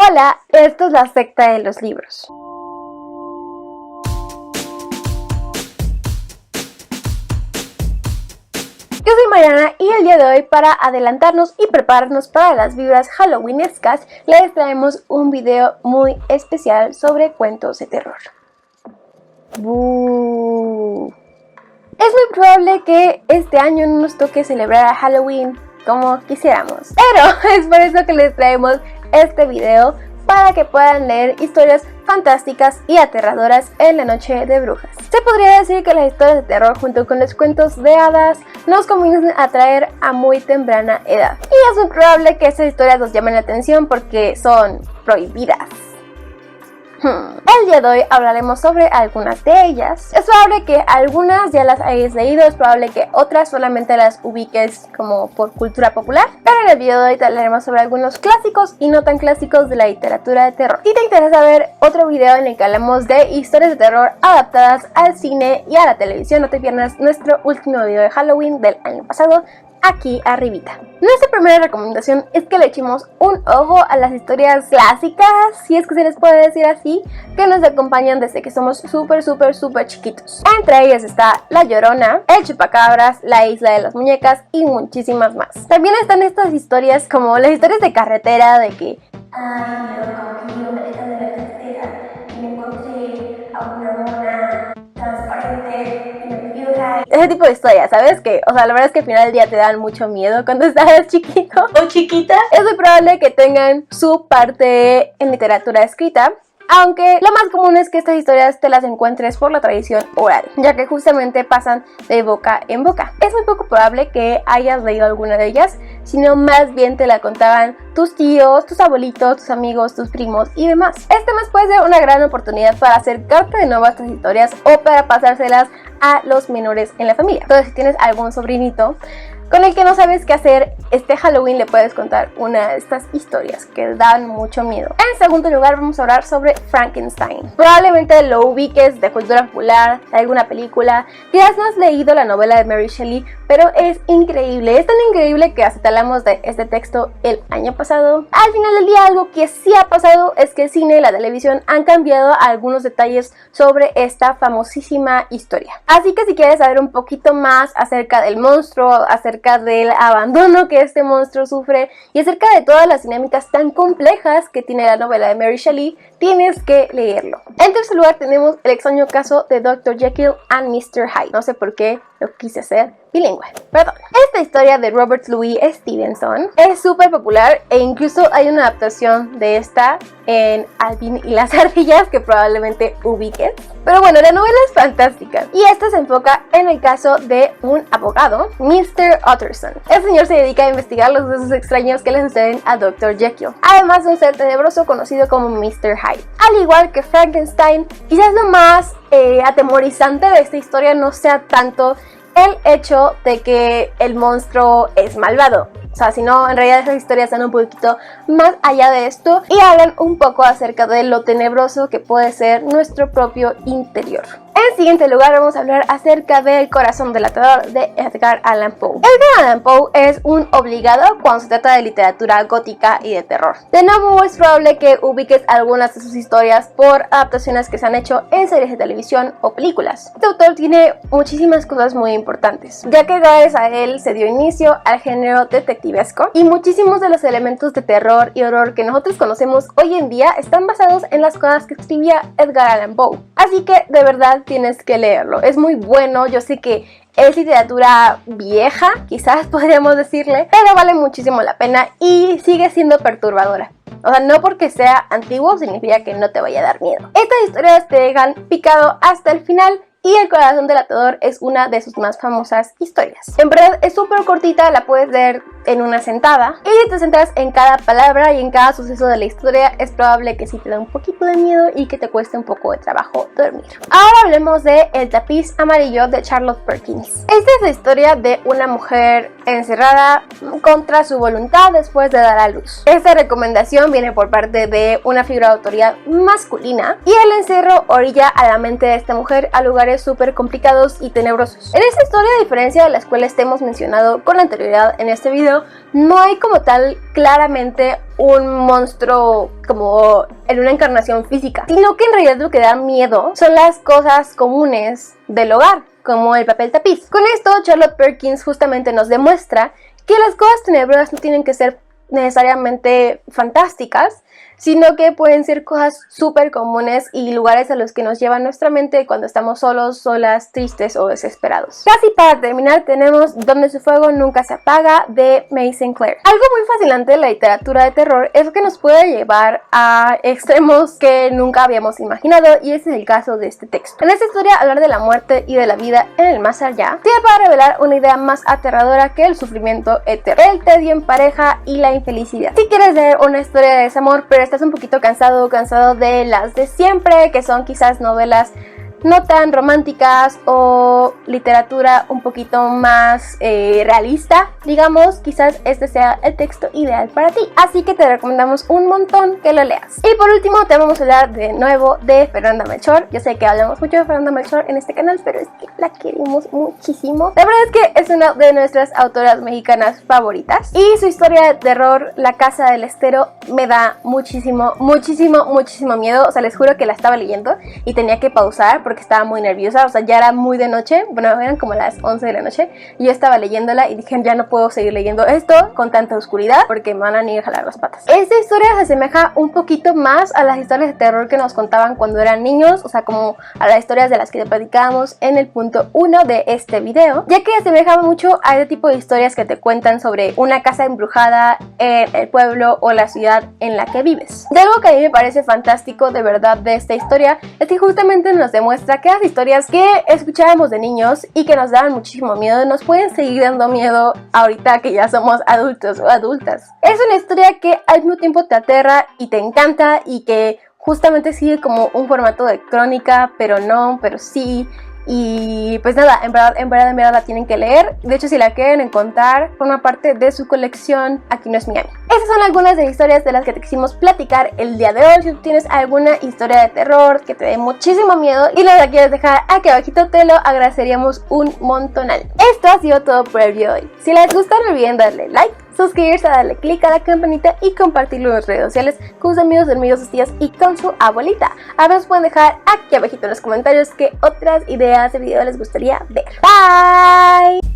Hola, esto es la secta de los libros. Yo soy Mariana y el día de hoy, para adelantarnos y prepararnos para las vibras halloweenescas, les traemos un video muy especial sobre cuentos de terror. ¡Bú! Es muy probable que este año no nos toque celebrar a Halloween como quisiéramos, pero es por eso que les traemos este video, para que puedan leer historias fantásticas y aterradoras en la noche de brujas. Se podría decir que las historias de terror junto con los cuentos de hadas nos comienzan a atraer a muy temprana edad. Y es muy probable que estas historias nos llamen la atención porque son prohibidas. El día de hoy hablaremos sobre algunas de ellas. Es probable que algunas ya las hayáis leído, es probable que otras solamente las ubiques como por cultura popular, pero en el video de hoy te hablaremos sobre algunos clásicos y no tan clásicos de la literatura de terror. Si te interesa ver otro video en el que hablamos de historias de terror adaptadas al cine y a la televisión, no te pierdas nuestro último video de Halloween del año pasado, aquí arribita. Nuestra primera recomendación es que le echemos un ojo a las historias clásicas, si es que se les puede decir así, que nos acompañan desde que somos súper chiquitos. Entre ellas está La Llorona, El Chupacabras, La Isla de las Muñecas y muchísimas más. También están estas historias como las historias de carretera, de que ay, loco, que yo me de la carretera y me encontré a una mona transparente. Ese tipo de historias, ¿sabes? Que, o sea, la verdad es que al final del día te dan mucho miedo cuando estás chiquito o chiquita. Es muy probable que tengan su parte en literatura escrita, aunque lo más común es que estas historias te las encuentres por la tradición oral, ya que justamente pasan de boca en boca. Es muy poco probable que hayas leído alguna de ellas, sino más bien te la contaban tus tíos, tus abuelitos, tus amigos, tus primos y demás. Este mes puede ser una gran oportunidad para acercarte de nuevo a estas historias o para pasárselas a los menores en la familia. Entonces, si tienes algún sobrinito con el que no sabes qué hacer, este Halloween le puedes contar una de estas historias que dan mucho miedo. En segundo lugar vamos a hablar sobre Frankenstein. Probablemente lo ubiques de cultura popular, de alguna película. Quizás no has leído la novela de Mary Shelley, pero es increíble. Es tan increíble que hasta hablamos de este texto el año pasado. Al final del día, algo que sí ha pasado es que el cine y la televisión han cambiado algunos detalles sobre esta famosísima historia. Así que si quieres saber un poquito más acerca del monstruo, acerca del abandono que este monstruo sufre y acerca de todas las dinámicas tan complejas que tiene la novela de Mary Shelley, tienes que leerlo. En tercer lugar tenemos El extraño caso de Dr. Jekyll and Mr. Hyde. No sé por qué lo quise hacer bilingüe, perdón. Esta historia de Robert Louis Stevenson es súper popular e incluso hay una adaptación de esta en Alvin y las ardillas que probablemente ubiques. Pero bueno, la novela es fantástica y esta se enfoca en el caso de un abogado, Mr. Utterson. El señor se dedica a investigar los sucesos extraños que le suceden a Dr. Jekyll, además de un ser tenebroso conocido como Mr. Hyde. Al igual que Frankenstein, quizás lo más atemorizante de esta historia no sea tanto el hecho de que el monstruo es malvado, o sea, sino en realidad esas historias están un poquito más allá de esto y hablan un poco acerca de lo tenebroso que puede ser nuestro propio interior. En siguiente lugar vamos a hablar acerca de El corazón delatador de Edgar Allan Poe. Edgar Allan Poe es un obligado cuando se trata de literatura gótica y de terror. De nuevo, es probable que ubiques algunas de sus historias por adaptaciones que se han hecho en series de televisión o películas. Este autor tiene muchísimas cosas muy importantes, ya que gracias a él se dio inicio al género detectivesco y muchísimos de los elementos de terror y horror que nosotros conocemos hoy en día están basados en las cosas que escribía Edgar Allan Poe. Así que de verdad tienes que leerlo, es muy bueno. Yo sé que es literatura vieja, quizás podríamos decirle, pero vale muchísimo la pena y sigue siendo perturbadora. O sea, no porque sea antiguo significa que no te vaya a dar miedo. Estas historias te dejan picado hasta el final y El corazón delatador es una de sus más famosas historias. En verdad es súper cortita, la puedes leer en una sentada y si te centras en cada palabra y en cada suceso de la historia es probable que sí te da un poquito de miedo y que te cueste un poco de trabajo dormir. Ahora hablemos de El tapiz amarillo de Charlotte Perkins. Esta es la historia de una mujer encerrada contra su voluntad después de dar a luz. Esta recomendación viene por parte de una figura de autoridad masculina y el encerro orilla a la mente de esta mujer a lugares lugares súper complicados y tenebrosos. En esta historia, a diferencia de las cuales te hemos mencionado con anterioridad en este video, no hay como tal claramente un monstruo como en una encarnación física, sino que en realidad lo que da miedo son las cosas comunes del hogar, como el papel tapiz. Con esto, Charlotte Perkins justamente nos demuestra que las cosas tenebrosas no tienen que ser necesariamente fantásticas, sino que pueden ser cosas súper comunes y lugares a los que nos lleva nuestra mente cuando estamos solos, solas, tristes o desesperados. Casi para terminar tenemos Donde su fuego nunca se apaga, de May Sinclair. Algo muy fascinante de la literatura de terror es que nos puede llevar a extremos que nunca habíamos imaginado, y ese es el caso de este texto. En esta historia, hablar de la muerte y de la vida en el más allá tiene para revelar una idea más aterradora que el sufrimiento eterno, el tedio en pareja y la infelicidad. Si quieres leer una historia de desamor pero estás un poquito cansado de las de siempre, que son quizás novelas no tan románticas o literatura un poquito más realista, digamos, quizás este sea el texto ideal para ti. Así que te recomendamos un montón que lo leas. Y por último te vamos a hablar de nuevo de Fernanda Melchor. Yo sé que hablamos mucho de Fernanda Melchor en este canal, pero es que la queremos muchísimo. La verdad es que es una de nuestras autoras mexicanas favoritas, y su historia de terror, La Casa del Estero, me da muchísimo miedo. O sea, les juro que la estaba leyendo y tenía que pausar porque estaba muy nerviosa. O sea, ya era muy de noche, bueno, eran como las 11 de la noche, y yo estaba leyéndola y dije, ya no puedo seguir leyendo esto con tanta oscuridad porque me van a ir a jalar las patas. Esta historia se asemeja un poquito más a las historias de terror que nos contaban cuando eran niños, o sea, como a las historias de las que te platicábamos en el punto 1 de este video, ya que asemeja mucho a ese tipo de historias que te cuentan sobre una casa embrujada en el pueblo o la ciudad en la que vives. Y algo que a mí me parece fantástico de verdad de esta historia es que justamente nos demuestra que las historias que escuchábamos de niños y que nos daban muchísimo miedo nos pueden seguir dando miedo ahorita que ya somos adultos o adultas. Es una historia que al mismo tiempo te aterra y te encanta, y que justamente sigue como un formato de crónica, pero no, pero sí. Y pues nada, en verdad la tienen que leer. De hecho, si la quieren encontrar, forma parte de su colección Aquí no es Miami. Esas son algunas de las historias de las que te quisimos platicar el día de hoy. Si tú tienes alguna historia de terror que te dé muchísimo miedo y la quieres dejar aquí abajito, te lo agradeceríamos un montonal. Esto ha sido todo por el video de hoy. Si les gusta, no olviden darle like, suscribirse, darle click a la campanita y compartirlo en las redes sociales con sus amigos, sus tías y con su abuelita. Además pueden dejar aquí abajito en los comentarios qué otras ideas de video les gustaría ver. Bye.